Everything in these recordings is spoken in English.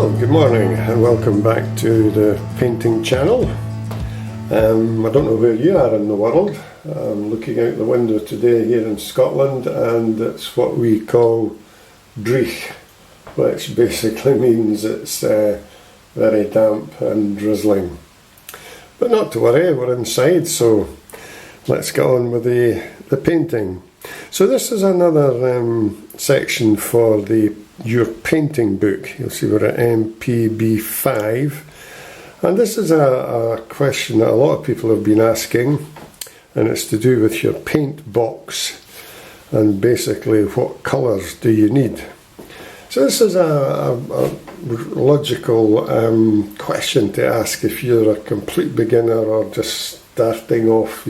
Well, good morning and welcome back to the painting channel. I don't know where you are in the world. I'm looking out the window today here in Scotland, and it's what we call dreich, which basically means it's very damp and drizzling. But not to worry, we're inside, so let's get on with the painting. So this is another section for your painting book. You'll see we're at MPB 5, and this is a question that a lot of people have been asking, and it's to do with your paint box and basically what colours do you need. So this is a logical question to ask if you're a complete beginner or just starting off.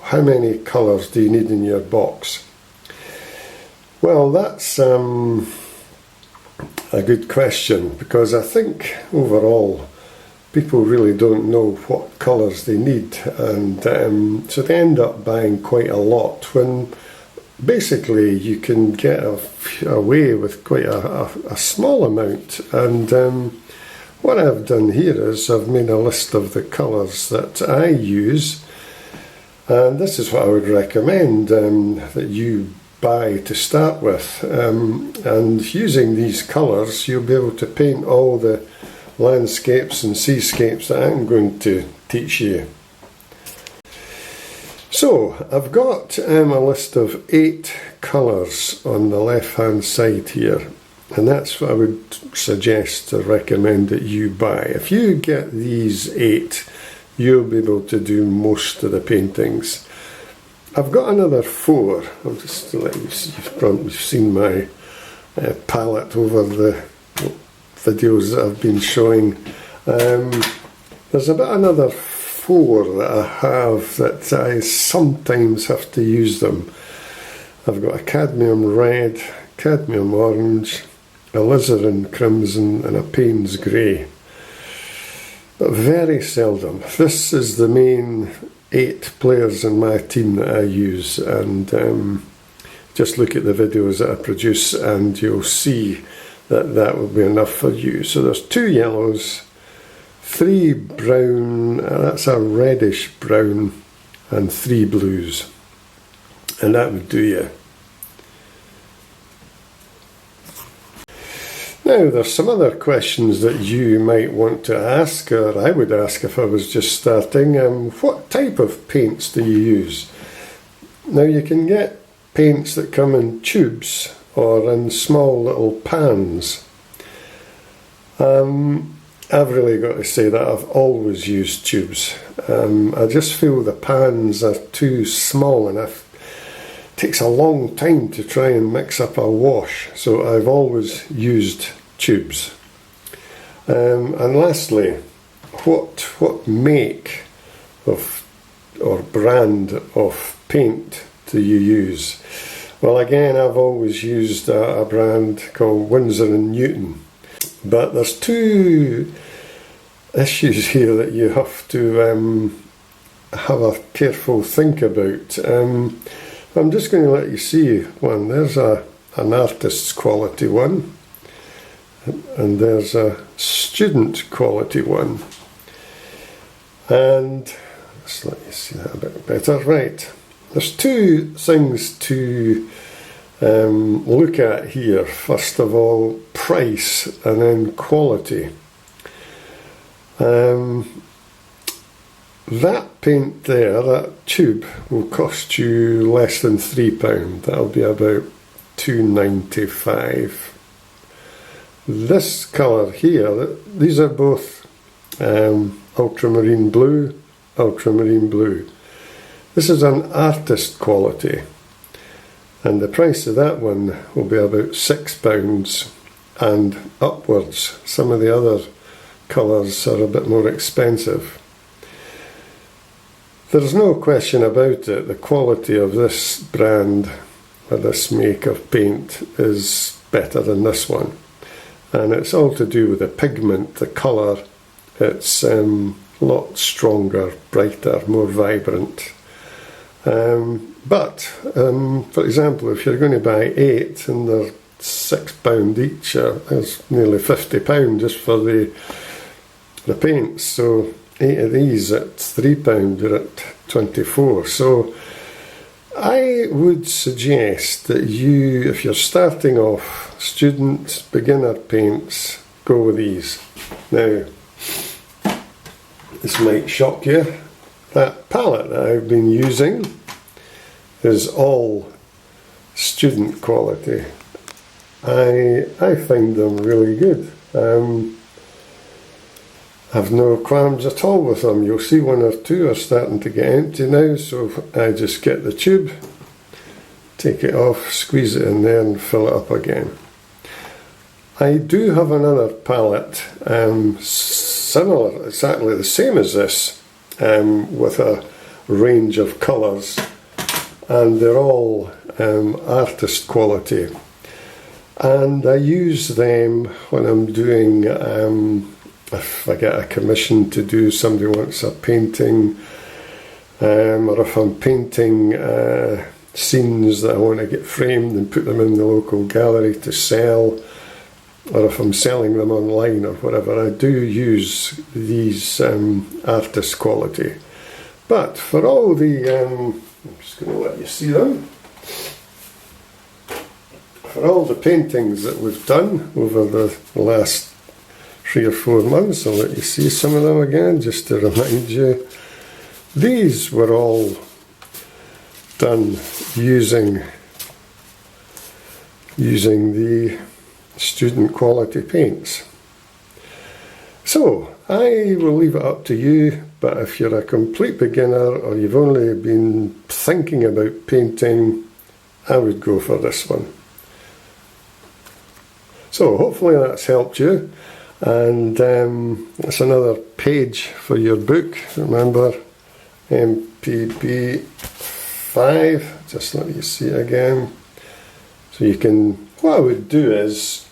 How many colours do you need in your box? Well, that's a good question, because I think overall people really don't know what colours they need, and so they end up buying quite a lot when basically you can get away with quite a small amount. And what I've done here is I've made a list of the colours that I use, and this is what I would recommend that you buy to start with, and using these colours you'll be able to paint all the landscapes and seascapes that I'm going to teach you. So I've got a list of 8 colours on the left hand side here, and that's what I would suggest to recommend that you buy. If you get these 8, you'll be able to do most of the paintings. I've got another 4. I'll just let you see. You've probably seen my palette over the videos that I've been showing. There's about another 4 that I have that I sometimes have to use them. I've got a cadmium red, cadmium orange, alizarin crimson and a Payne's grey. But very seldom. This is the main 8 players in my team that I use, and just look at the videos that I produce and you'll see that that will be enough for you. So there's 2 yellows, 3 brown, that's a reddish brown, and 3 blues, and that would do you. Now there's some other questions that you might want to ask, or I would ask if I was just starting. What type of paints do you use? Now you can get paints that come in tubes or in small little pans. I've really got to say that I've always used tubes. I just feel the pans are too small, and it takes a long time to try and mix up a wash, so I've always used tubes. And lastly, what make of or brand of paint do you use? Well, again, I've always used a brand called Winsor & Newton, but there's 2 issues here that you have to have a careful think about. I'm just going to let you see one. There's an artist's quality one, and there's a student quality one, and let's let you see that a bit better. Right, there's 2 things to look at here. First of all, price, and then quality. That paint there, that tube, will cost you less than £3. That'll be about £2.95. This colour here, these are both ultramarine blue, ultramarine blue. This is an artist quality, and the price of that one will be about £6 and upwards. Some of the other colours are a bit more expensive. There's no question about it, the quality of this brand or this make of paint is better than this one, and it's all to do with the pigment, the colour. It's a lot stronger, brighter, more vibrant. But for example, if you're going to buy 8 and they're £6 each. That's nearly £50 just for the paints. So 8 of these at £3, you're at 24. So I would suggest that you, if you're starting off, student, beginner paints, go with these. Now, this might shock you. That palette that I've been using is all student quality. I find them really good. I've no qualms at all with them. You'll see one or two are starting to get empty now, so I just get the tube, take it off, squeeze it in there and fill it up again. I do have another palette, similar, exactly the same as this, with a range of colours, and they're all artist quality. And I use them when I'm doing, if I get a commission to do, somebody wants a painting, or if I'm painting scenes that I want to get framed and put them in the local gallery to sell, or if I'm selling them online or whatever, I do use these artist quality. But for all the, I'm just going to let you see them. For all the paintings that we've done over the last 3 or 4 months, I'll let you see some of them again, just to remind you. These were all done using the student quality paints. So I will leave it up to you, but if you're a complete beginner or you've only been thinking about painting, I would go for this one. So hopefully that's helped you, and it's another page for your book. Remember, MPB 5, just let you see it again. So you can, what I would do is,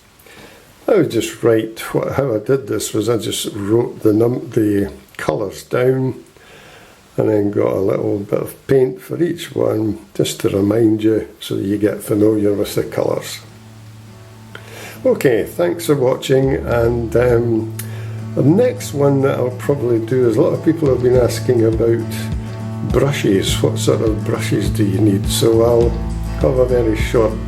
I would just write, how I did this was I just wrote the colours down and then got a little bit of paint for each one, just to remind you so that you get familiar with the colours. Okay, thanks for watching, and the next one that I'll probably do is, a lot of people have been asking about brushes. What sort of brushes do you need? So I'll have a very short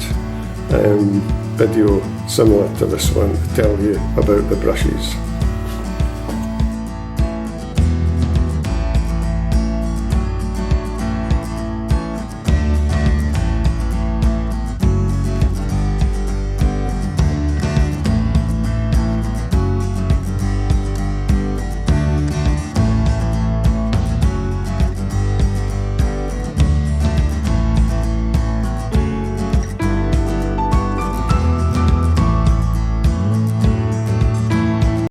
video similar to this one to tell you about the brushes.